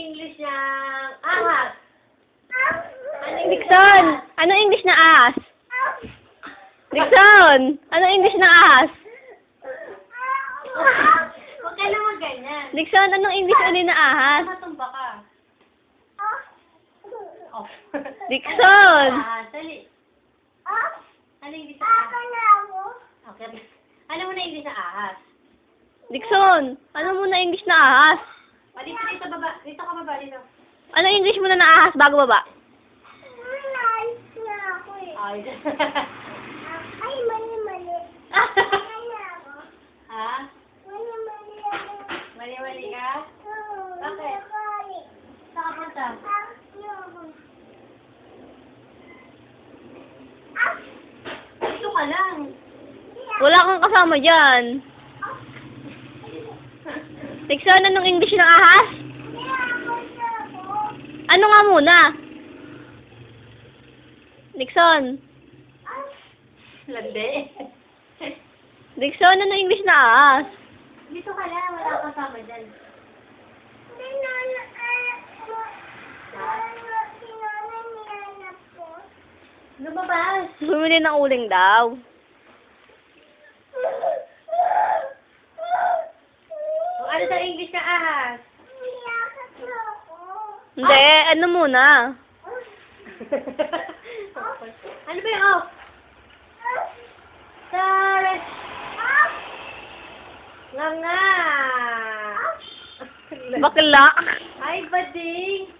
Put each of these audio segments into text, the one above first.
English ng ahas? Dixon, anong English na ahas? Dixon, anong English na ahas? Huwag ka naman ganyan. Dixon, anong English uli na ahas? Matumba ka. Oh. Dixon! Dali. Ano English na ahas? Okay. Ano mo na English na ahas? Dixon, ano mo na English na ahas? Dito baba. Dito ka baba, dito. Ano English mo na ahas bago baba? Ay, mali. ha? Mali ka? Bakit? Saan ka punta? Dito ka lang. Wala kang kasama dyan. Dixon, anong English ng ahas? Ano nga muna? Dixon. Lande. Dixon, anong English na ahas? Dito ka lang. Wala kang kasama dyan. Lumabas. Bumili ng uling daw. Ano sa English na ahas? Hindi, ano muna? Ano ba yung off? Sorry. Nga. Bakla. Ay, bading.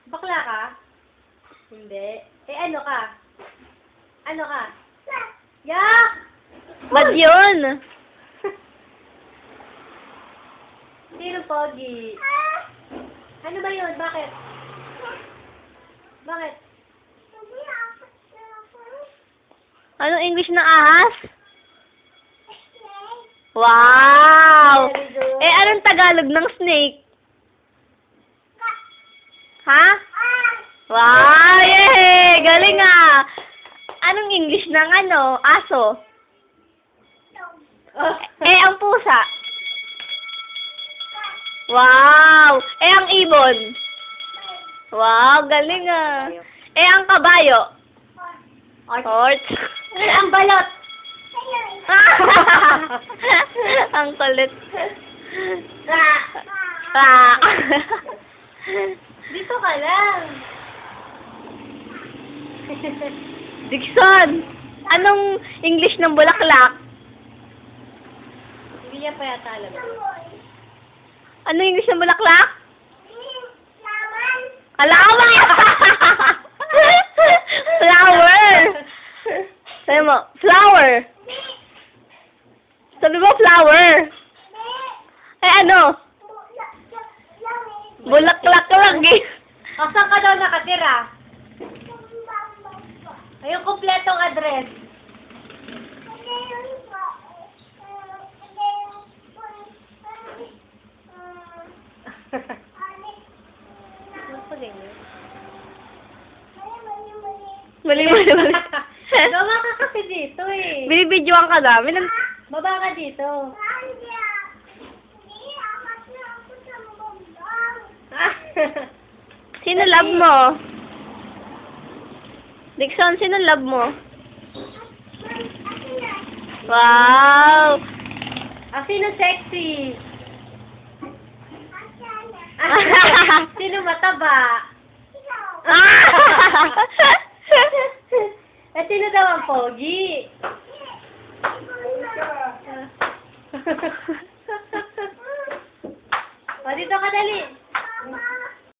Bakla ka? Hindi. Eh, ano ka? Ano ka? Yak! Ba't yun? Sino pogi? Ano ba yun? Bakit? Bakit? Anong English na ahas? Wow! Very good. Eh, anong Tagalog ng snake? Ha? Wow! Yay! Galing ah! Anong English ng aso? Eh, ang pusa? Wow! Eh, ang ibon? Wow! Galing ah! Eh, ang kabayo? Horse? Eh, ang balot. Ang kulit. Ah. Dito ka lang. Dixon, anong English ng bulaklak? Hindi niya pa yata alam. Ano English ng bulaklak? Alaman! Flower! Sabi mo, flower! Sabi mo, flower! Eh, ano? Bulaklak lang eh. O, saan ka daw nakatira? Ay, yung kompletong address. Ano pa ganyan? Mali. Gawa ka kasi dito eh. Binibidyoan ka namin. Baba ka dito. Sino love mo? Dixon, sino love mo? Wow! Ah, sino sexy? Sino mataba? Eh, sino daw ang pogi? O, dito ka dali.